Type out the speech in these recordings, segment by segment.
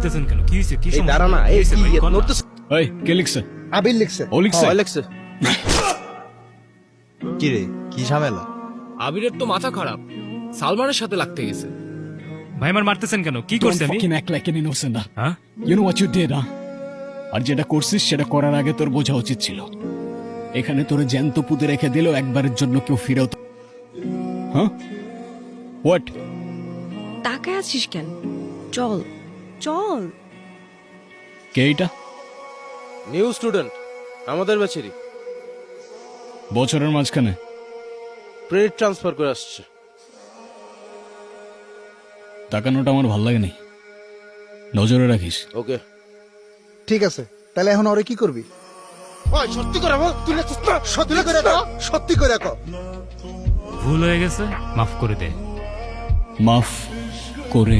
দিতেছেন কেন? কি হয়েছে? কি এই সমস্যা? দাঁড়া না, কি এই হয়েছে কি ভাই? কোন না? নড়তেছ? এই কে লিখছে? আবির লিখছে। ও লিখছে? হ্যাঁ, লেখছে। কি রে, কি ঝামেলা? আবিরের তো মাথা খারাপ, সালমানের সাথে লাগতে গেছে। ভাই আমার মারতেছেন কেন? কি করছি আমি? fucking act like an innocent, huh? হ্যাঁ? You know what you did, huh? আর যেটা করছিস সেটা করার আগে তোর বোঝা উচিত ছিল। এখানে তোর জ্যান্ত পুঁতে রেখে দিল, একবারের জন্য কেউ ফিরেও হ্যাঁ হোয়াট? তাকায় আছিস কেন? চল চল। কে এইটা? নিউ স্টুডেন্ট, আমাদের ব্যাচেরই। বছরের মাঝখানে ক্রেডিট ট্রান্সফার করে আসছে। তাকানোটা আমার ভাল লাগে নাই, নজরে রাখিস। ওকে। ঠিক আছে, তাহলে এখন ওরে কি করবি? ওই সত্যি করে বল, তুই লেখছিস না? সত্যি করে কও, সত্যি করে কও। ভুল হয়ে গেছে, মাফ করে দে। মাফ করে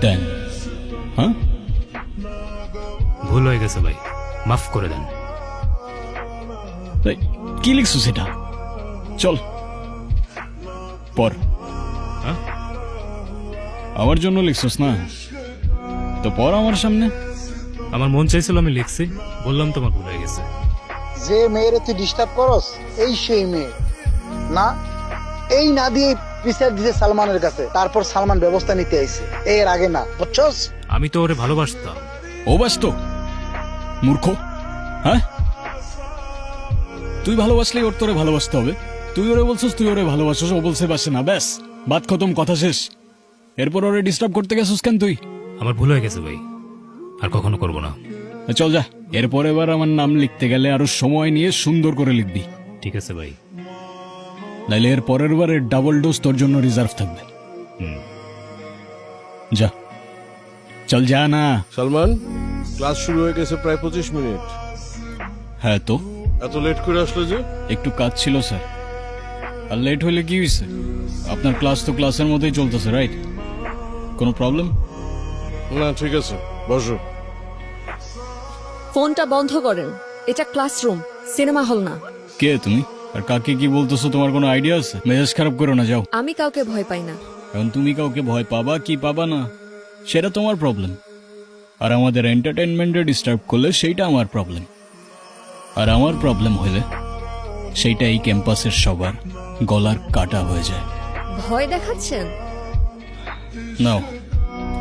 দেন? হ্যাঁ, ভুল হয়ে গেছে ভাই, মাফ করে দেন। এই, কি লিখছো সেটা? চল পর। হ্যাঁ? আমার জন্য লিখছস না তো পর আমার সামনে। আমার মন চাইছিল, আমি লিখছি। বললাম তোমার ভুল হয়ে গেছে। যে মেয়েরে তুই ডিস্টার্ব করস, এই সেই মেয়ে না? এই না দিয়ে পিছার দিছে সালমানের কাছে, তারপর সালমান ব্যবস্থা নিতে আইছে, এর আগে না, বুঝছস? আমি তো ওরে ভালোবাসতাম। ও ব্যস্ত মূর্খ। হ্যাঁ, তুই ভালোবাসলে ওর তোরে ভালোবাসতে হবে। তুই ওরে বলছিস তুই ওরে ভালোবাসিস, ও বলছে বাসে না, ব্যাস বাত খতম, কথা শেষ। এরপর ওরে ডিস্টার্ব করতে গেছিস কেন তুই? আমার ভুল হয়ে গেছে ভাই, আর কখনো করবো না। চল যা, এরপর এবার আমার নাম লিখতে গেলে আরো সময় নিয়ে সুন্দর করে লিখবি, ঠিক আছে ভাই। নাইলে এর পরের বারের ডাবল ডোজ তোর জন্য রিজার্ভ থাকবে। হুম। যা, চল যা না। সালমান, ক্লাস শুরু হয়ে গেছে প্রায় 25 মিনিট। হ্যাঁ তো এত লেট করে আসলে যে? একটু কাজ ছিল স্যার। আর লেট হইলে কি হয়েছে? আপনার ক্লাস তো ক্লাসের মতোই চলতেছে, রাইট? কোনো প্রবলেম? না, ঠিক আছে, বসো। ফোনটা বন্ধ করেন, এটা ক্লাসরুম, সিনেমা হল না। কে তুমি আর কাকে কি বলতেছো তোমার কোনো আইডিয়া আছে? মেজাজ খারাপ করো না, যাও। আমি কাউকে ভয় পাই না। এখন তুমি কাউকে ভয় পাবা কি পাবা না সেটা তোমার প্রবলেম, আর আমাদের এন্টারটেইনমেন্টে ডিস্টার্ব করলে সেইটা আমার প্রবলেম। আর আমার প্রবলেম হইলে সেইটা এই ক্যাম্পাসের সবার গলার কাটা হয়ে যায়। ভয় দেখাচ্ছেন? নাও,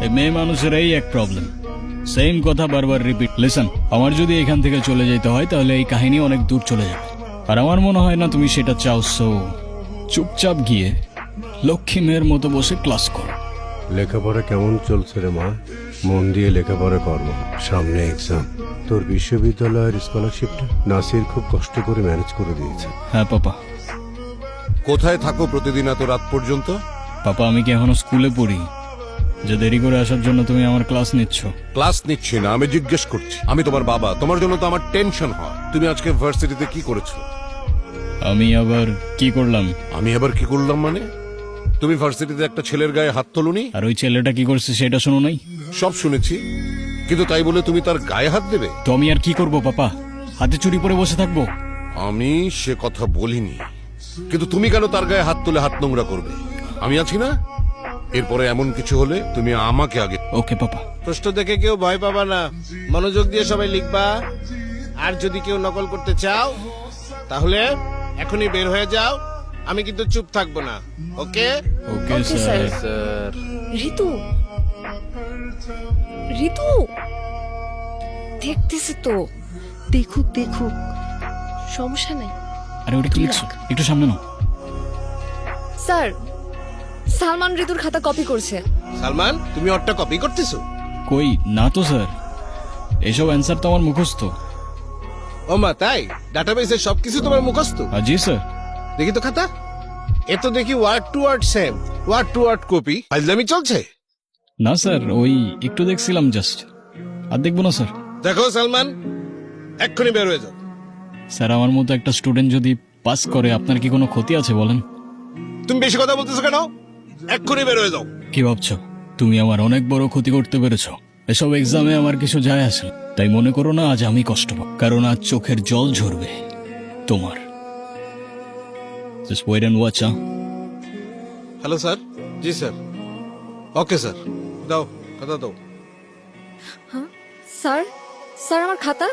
এই মেয়ে মানুষের এই এক প্রবলেম, সেম কথা বারবার রিপিট। লিসন, আমার যদি এখান থেকে চলে যেতে হয় তাহলে এই কাহিনী অনেক দূর চলে যাবে, আর আমার মনে হয় না তুমি সেটা চাও। সো চুপচাপ গিয়ে লক্ষ্মী মেয়ের মতো বসে ক্লাস করো। লেখাপড়া কেমন চলছে রে মা? মন দিয়ে লেখাপড়া কর্ম, সামনে এক্সাম। তোর বিশ্ববিদ্যালয়ের স্কলারশিপটা নাসির খুব কষ্ট করে ম্যানেজ করে দিয়েছে। হ্যাঁ পাপা। কোথায় থাকো প্রতিদিন এত রাত পর্যন্ত? পাপা, আমি কি এখনো স্কুলে পড়ি যে দেরি করে আসার জন্য তুমি আমার ক্লাস নিচ্ছ? ক্লাস নিচ্ছি না, আমি জিজ্ঞেস করছি। আমি তোমার বাবা, তোমার জন্য তো আমার টেনশন হয়। তুমি আজকে ভার্সিটিতে কি করেছো? আমি আবার কি করলাম? আমি আবার কি করলাম মানে? তুমি ভার্সিটিতে একটা ছেলের গায়ে হাত তোলনি? আর ওই ছেলেটা কি করছে সেটা শোনো নাই? সব শুনেছি, কিন্তু তাই বলে তুমি তার গায়ে হাত দেবে? তো আমি আর কি করব পাপা? হাতে চুরি পরে বসে থাকবো? আমি সে কথা বলিনি, কিন্তু তুমি কেন তার গায়ে হাত তুলে হাত নোংরা করবে? আমি আছি না? এরপরে এমন কিছু হলে তুমি আমাকে আগে। ওকে পাপা। প্রশ্ন দেখে কেউ ভয় পাবা না, মনোযোগ দিয়ে সবাই লিখবা। আর যদি কেউ নকল করতে চাও তাহলে এখনই বের হয়ে যাও, আমি কিন্তু চুপ থাকবো না। ওকে? ওকে Okay, স্যার। sir. স্যার। ঋতু, ঋতু দেখতেছে তো, দেখুক দেখুক, সমস্যা নাই। আরে ওটা কি লিখছো? একটু সামনে নাও। স্যার, সালমান ঋতুর খাতা কপি করছে। সালমান, তুমি ওরটা কপি করতেছো? কই না তো স্যার, এসব অ্যান্সার তো আমার মুখস্থ। ও মা, তাই? ডাটাবেসে সবকিছু তোমার মুখস্থ? জি স্যার। দেখি তো খাতা। এ তো দেখি word to word same, word to word copy. ফাইজলামি চলছে? না স্যার, ওই একটু দেখছিলাম জাস্ট, আর দেখবো না স্যার। দেখো সালমান, এক্ষুনি বের হয়ে যাও। স্যার, আমার মতো একটা স্টুডেন্ট যদি পাস করে আপনার কি কোনো ক্ষতি আছে বলেন? তুমি বেশি কথা বলতেছো কেন? এক্ষুনি বের হয়ে যাও। কি ভাবছো তুমি আমার অনেক বড় ক্ষতি করতে পেরেছো? এসব এক্সামে আমার কিছু যায় আসে না। তাই মনে করো না আজ আমি কষ্ট পাবো, কারণ আজ চোখের জল ঝরবে তোমার। Just wait and watch, huh? Hello sir. G sir. Okay sir, দাও খাতা দাও। হ্যাঁ স্যার স্যার আমার খাতা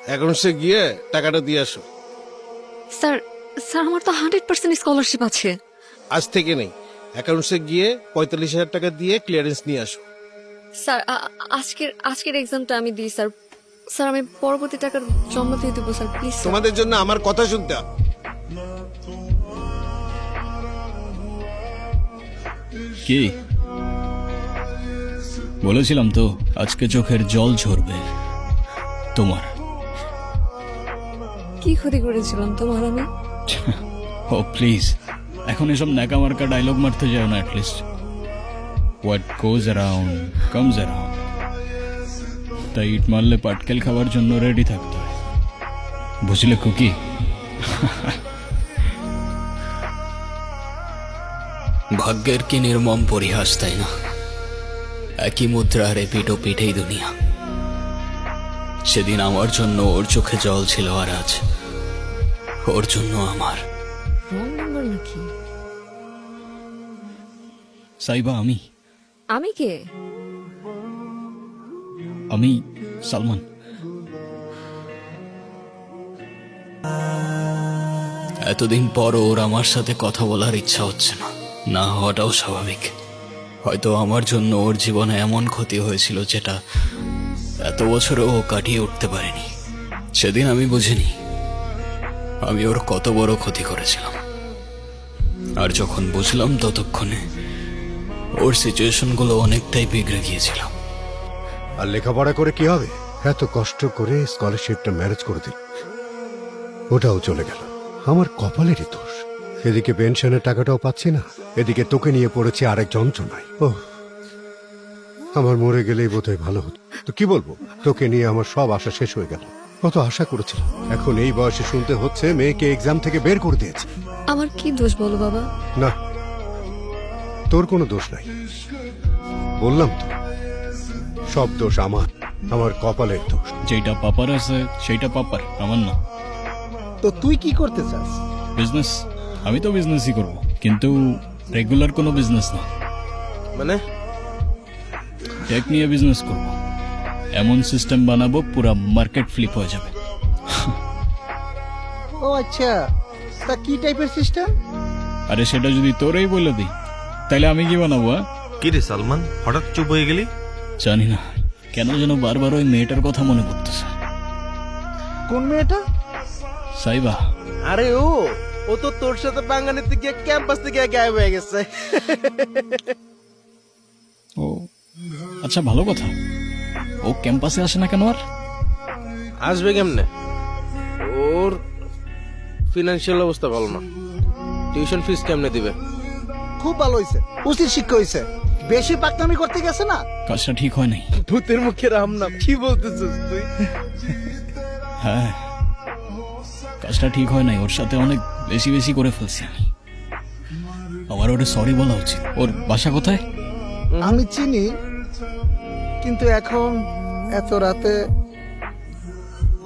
অ্যাকাউন্টসে গিয়ে টাকাটা দিয়ে আসো। স্যার স্যার আমার তো 100% স্কলারশিপ আছে। আজ থেকে নেই, অ্যাকাউন্টসে গিয়ে 45,000 টাকা দিয়ে ক্লিয়ারেন্স নিয়ে আসো। স্যার আজকের এক্সামটা আমি দিই স্যার। স্যার আমি পরবর্তী টাকা জমা দিয়ে দেবো স্যার, প্লিজ। তোমাদের জন্য আমার কথা শুনতে হবে। কি বলেছিলাম তো আজকে চোখের জল ঝরবে তোমার। কি ক্ষতি করেছিলাম তোমার আমি? ও প্লিজ, এখন এসব ন্যাকা মার্কা ডায়লগ মারতে যাও না। At least what goes around comes around. তাই ইট মারলে পাটকেল খাওয়ার জন্য রেডি থাকতে হয়, বুঝলে কুকি? ভাগ্যের কি নির্মম পরিহাস, তাই না? একই মুদ্রার পিঠ ও পিঠেই দুনিয়া। সেদিন আমার জন্য ওর চোখে জল ছিল, আর আজ ওর জন্য আমার। রং নাম্বার নাকি? সাইবা, আমি কে? আমি সালমান। এতদিন পর ওর আমার সাথে কথা বলার ইচ্ছা হচ্ছে না, না হওয়াটাও স্বাভাবিক। হয়তো আমার জন্য ওর জীবনে এমন ক্ষতি হয়েছিল যেটা এত বছরে ও কাটিয়ে উঠতে পারেনি। সেদিন আমি বুঝিনি আমি ওর কত বড় ক্ষতি করেছিলাম, আর যখন বুঝলাম ততক্ষণে ওর সিচুয়েশনগুলো অনেকটাই বিগড়ে গিয়েছিল। আর লেখাপড়া করে কি হবে? এত কষ্ট করে স্কলারশিপটা ম্যানেজ করে দিল, ওটাও চলে গেল। আমার কপালেরই দোষ। এদিকে পেনশনের টাকাটাও পাচ্ছি না, এদিকে তোকে নিয়ে পড়েছি আরেক যন্ত্রণায়। ও, আমার মরে গেলেই বোধহয় ভালো হতো। তো কি বলবো, তোকে নিয়ে আমার সব আশা শেষ হয়ে গেল। কত আশা করেছিলাম, এখন এই বয়সে শুনতে হচ্ছে মেয়েকে এক্সাম থেকে বের করে দিয়েছে। আমার কি দোষ বলো বাবা? না, তোর কোনো দোষ নাই। বললাম তো, সব দোষ আমার কপালের দোষ। যেটা পাপার আছে সেইটা পাপার, আমার না। তো তুই কি করতে চাস? বিজনেস? আমি তো বিজনেসই করব, কিন্তু রেগুলার কোনো বিজনেস না। মানে টেক নিয়ে বিজনেস করব, এমন সিস্টেম বানাবো পুরো মার্কেট ফ্লিপ হয়ে যাবে। ও আচ্ছা, তা কি টাইপের সিস্টেম? আরে সেটা যদি তোরেই বলে দিই তাহলে আমি কি বানাবো? কি রে সালমান, হঠাৎ চুপ হয়ে গেলি? জানি না কেন যেন বারবার ওই মেয়েটার কথা মনে পড়তেছে। কোন মেয়েটা? সাইবা। আরে ও তো তোর সাথে বাঙালিতে গিয়ে ক্যাম্পাস থেকে গায়েব হয়ে গেছে। ও আচ্ছা, ভালো কথা। ও ক্যাম্পাসে আসে না কেন? আর আসবে কেমনে? ওর ফিনান্সিয়াল অবস্থা ভালো না, টিউশন ফিস কেমনে দিবে? খুব ভালো হয়েছে, উচিত শিক্ষা হয়েছে। বেশি পাকনামি করতে গেছে না? কাজটা ঠিক হয় নাই। ভূতের মুখে রাম না, কি বলতেছিস তুই? হ্যাঁ, কাজটা ঠিক হয় নাই। ওর সাথে অনেক বেশি বেশি করে ফেলছি আমি। আমার ওটা সরি বলা উচিত। ওর বাসা কোথায়? আমি চিনি, কিন্তু এখন এত রাতে।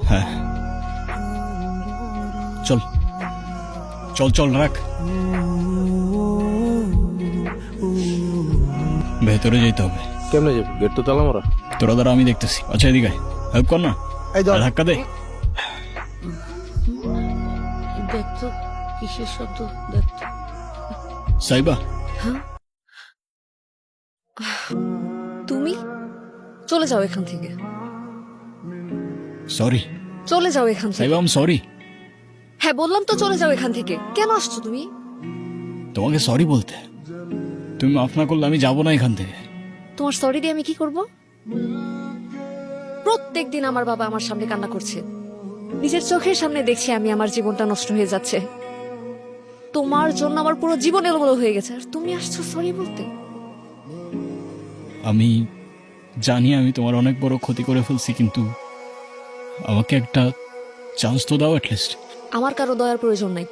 হ্যাঁ, চল চল চল, রাখ। ভেতরে যেতে হবে। কেমনে যাবে? গেট তো তালা মারা। তোরা দ্বারা আমি দেখতেছি। আচ্ছা এদিকে হেল্প কর না, এই ধর। ধাক্কা দে। দেখতো কিসের শব্দ? দেখতো। সাইবা, তুমি চলে যাও এখান থেকে, সরি। চলে যাও এখান থেকে। সাইবা, আম সরি। হ্যাঁ বললাম তো, চলে যাও এখান থেকে। কেন আসছো তুমি? তোমাকে সরি বলতে। তুমি মাফ না করলে আমি যাবো না এখান থেকে। তোমার সরি দিয়ে আমি কি করব? প্রত্যেকদিন আমার বাবা আমার সামনে কান্না করছে, নিজের চোখের সামনে দেখছি আমি আমার জীবনটা নষ্ট হয়ে যাচ্ছে। তোমার জন্য আমার পুরো জীবন এলোমেলো হয়ে গেছে, আর তুমি আসছো সরি বলতে। আমি জানি আমি তোমার অনেক বড় ক্ষতি করে ফেলছি, কিন্তু আমাকে একটা চান্স তো দাও অ্যাটলিস্ট। আমার কারো দয়ার প্রয়োজন নাই,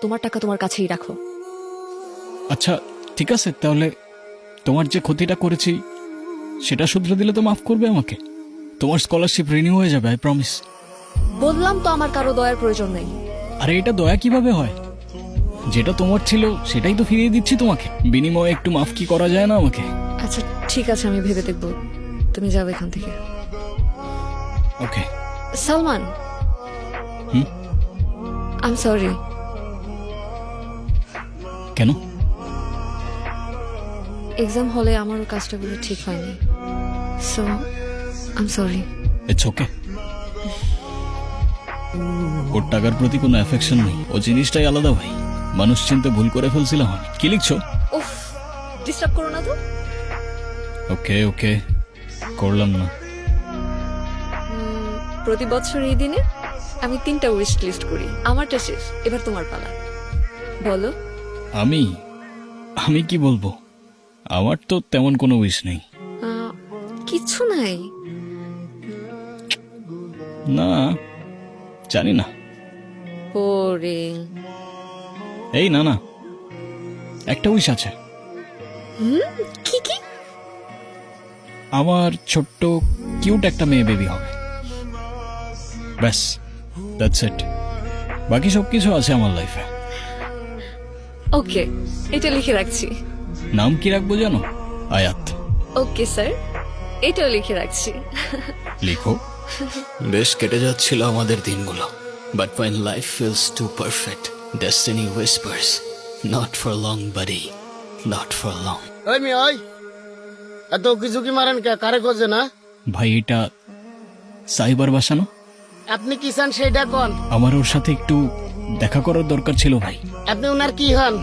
তোমার টাকা তোমার কাছেই রাখো। আচ্ছা ঠিক আছে, তাহলে তোমার যে ক্ষতিটা করেছি সেটা শুধরে দিলে তো মাফ করবে আমাকে? তোমার স্কলারশিপ রিনিউ হয়ে যাবে, আই প্রমিস। বললাম তো আমার কারো দয়ার প্রয়োজন নেই। আরে এটা দয়া কিভাবে হয়? যেটা তোমার ছিল সেটাই তো ফিরিয়ে দিচ্ছি তোমাকে, বিনিময়ে একটু মাফ কি করা যায় না আমাকে? আচ্ছা ঠিক আছে, আমি ভেবে দেখবো। তুমি যাও এখান থেকে। Okay. Salman, hmm? I am sorry. কেন? এক্সাম হলে আমারও কাজটা করে ঠিক হয়নি, so I am sorry. It's okay. ওর টাকার প্রতি কোনো অ্যাফেকশন নেই, ও জিনিসটাই আলাদা ভাই। মানুষ চিনতে ভুল করে ফেলছিলাম আমি। কি লিখছো? উফ, ডিস্টার্ব করো না তো। ওকে ওকে, করলাম না। প্রতি বছর এই দিনে আমি 3টা উইশ লিস্ট করি। আমারটা শেষ, এবার তোমার পালা। বলো। আমি কি বলবো? আমার তো তেমন কোনো উইশ নেই। কিছু নাই? না, জানি না। বোরিং। এই না না, একটা উইশ আছে। কি কি? আমার ছোট্ট কিউট একটা মেয়ে বেবি হবে, ব্যাস, দ্যাটস ইট। বাকি সব কিছু আছে আমার লাইফে। ওকে, এটা লিখে রাখছি। নাম কি রাখবো জানো? আয়াত। ওকে স্যার, এটাও লিখে রাখছি। লিখো। বেশ কেটে যাচ্ছিল আমাদের দিনগুলো, but when life feels too perfect, destiny whispers, not for long buddy, not for long. ওই মি ওই, এত ঝুঁকি মারেন কে? কারে খোঁজে না? ভাই, এটা সাইবার বাসা না? আপনি কি চান সেইটা কোন? আমার ওর সাথে একটু দেখা করার দরকার ছিল ভাই। আপনি ওনার কি হন?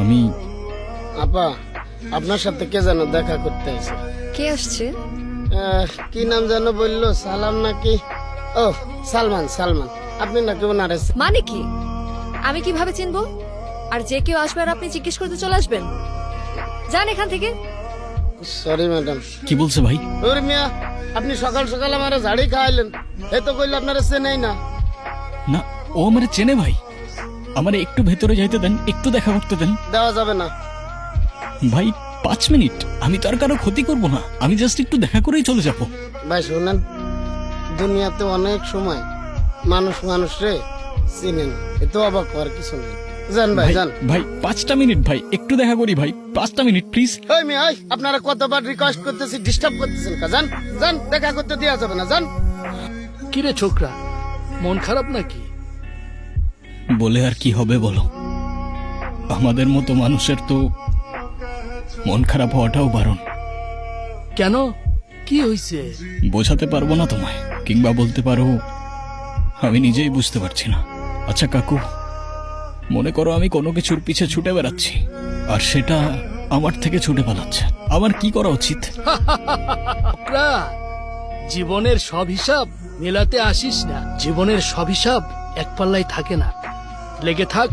আমি আপা, আপনার সাথে কে যেন দেখা করতে এসে। কে আসছে? কি নাম যেন বললো? সালাম নাকি? ও সালমান, সালমান। আপনি নাকি ওনার? মানে কি? আমি কিভাবে চিনবো? আর যে কেউ আসবে আর আপনি জিজ্ঞেস করতে চলে আসবেন? যান এখান থেকে। Sorry madam. কি বলছে ভাই? ওরে মিয়া, আপনি সকাল সকাল আমার ঝাড়ি খাইলেন, এই তো কইলে আপনারা চেনেই না। না, ও আমার চেনে ভাই। আমার একটু ভেতরে যাইতে দেন, একটু দেখা করতে দেন। দেওয়া যাবে না ভাই, 5 মিনিট। আমি তো আর কারো ক্ষতি করবো না, আমি জাস্ট একটু দেখা করেই চলে যাবো। ভাই শুনেন, দুনিয়াতে অনেক সময় মানুষ মানুষরে চিনে না, এত অবাক হওয়ার কিছু নেই। যান ভাই, যান ভাই, 5টা মিনিট ভাই, একটু দেখা করি ভাই, 5টা মিনিট প্লিজ। ওই মিয়া, ওই আপনারা কতবার রিকোয়েস্ট করতেছি, ডিস্টার্ব করতেছেন কা? যান, যান, দেখা করতে দেওয়া যাবে না, যান। কিরে ছোকরা, মন খারাপ নাকি? বলে আর কি হবে বলো? আমাদের মতো মানুষের তো মন খারাপ হওয়াটাও বারণ। কেন, কি হইছে? বোঝাতে পারবো না তোমায়, কিংবা বলতে পারো আমি নিজেই বুঝতে পারছি না। আচ্ছা কাকু, মনে করো আমি কোনো কিছুর পিছে ছুটে বেড়াচ্ছি, আর সেটা আমার থেকে ছুটে পালাচ্ছে। আমার কি করা উচিত? ছোকরা, জীবনের সব হিসাব মেলাতে আসিস না। জীবনের সব হিসাব এক পাল্লাই থাকে না। লেগে থাক,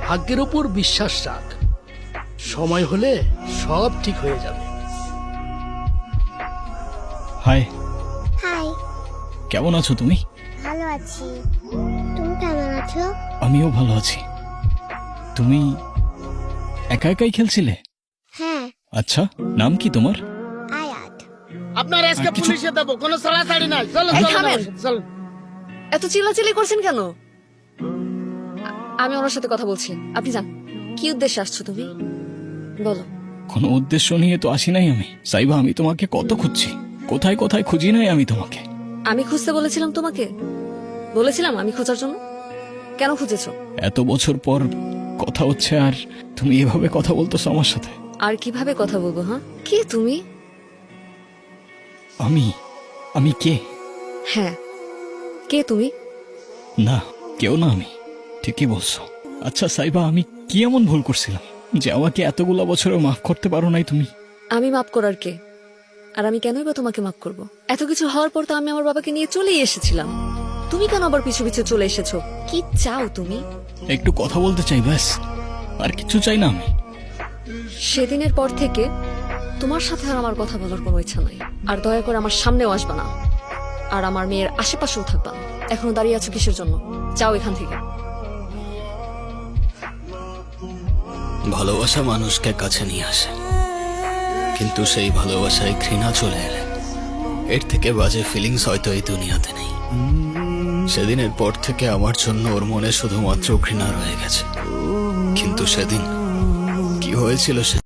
ভাগ্যের উপর বিশ্বাস রাখ, সময় হলে সব ঠিক হয়ে যাবে। হাই। হাই। কেমন আছো তুমি? ভালো আছি, তুমি কেমন আছো? আমিও ভালো আছি। তুমি একা একাই খেলছিলে? হ্যাঁ। আচ্ছা, নাম কি তোমার? আয়াত। আপনার আজকে পুলিশে দেবো, কোনো ছাড়াছাড়ি নাই। চলো এই চলো থামেন। চলো। এত চিল্লাচিল্লি করছেন কেন? আমি ওনার সাথে কথা বলছি, আপনি যান। কি উদ্দেশ্যে আসছো তুমি? বলো। কোনো উদ্দেশ্য নিয়ে তো আসি নাই আমি। সাইবা, আমি তোমাকে কত খুঁজছি, কোথায় কোথায় খুঁজি নাই আমি তোমাকে। আমি খুঁজতে বলেছিলাম তোমাকে? বলেছিলাম আমি খোঁজার জন্য? কেন খুঁজেছো? এত বছর পর কথা হচ্ছে আর তুমি এভাবে কথা বলতেছো আমার সাথে। আর কিভাবে কথা বলবো? হ্যাঁ, কে তুমি? আমি কে? হ্যাঁ, কে তুমি? না, কেউ না আমি। ঠিকই বলছো। আচ্ছা সাইবা, আমি কি এমন ভুল করছিলাম যে আমাকে এতগুলো বছরও মাফ করতে পারো নাই তুমি? আমি মাফ করার কে? আর আমি কেনই বা তোমাকে মাফ করব? এত কিছু হওয়ার পর তো আমি আমার বাবাকে নিয়ে চলেই এসেছিলাম। তুমি কেন আবার পিছু পিছু চলে এসেছো? কি চাও তুমি? একটু কথা বলতে চাই, ব্যাস, আর কিছু চাই না আমি। সেদিনের পর থেকে তোমার সাথে আর আমার কথা বলার কোনো ইচ্ছা নাই। আর দয়া করে আমার সামনেও আসবা না, আর আমার মেয়ের আশেপাশেও থাকবা না। এখনো দাঁড়িয়ে আছো কিসের জন্য? যাও এখান থেকে। ভালোবাসা মানুষকে কাছে নিয়ে আসে, কিন্তু সেই ভালোবাসায় ঘৃণা চলে এলে এর থেকে বাজে ফিলিংস হয়তো এই দুনিয়াতে নেই। সেদিনের পর থেকে আমার জন্য ওর মনে শুধুমাত্র ঘৃণা রয়ে গেছে। কিন্তু সেদিন কি হয়েছিল সে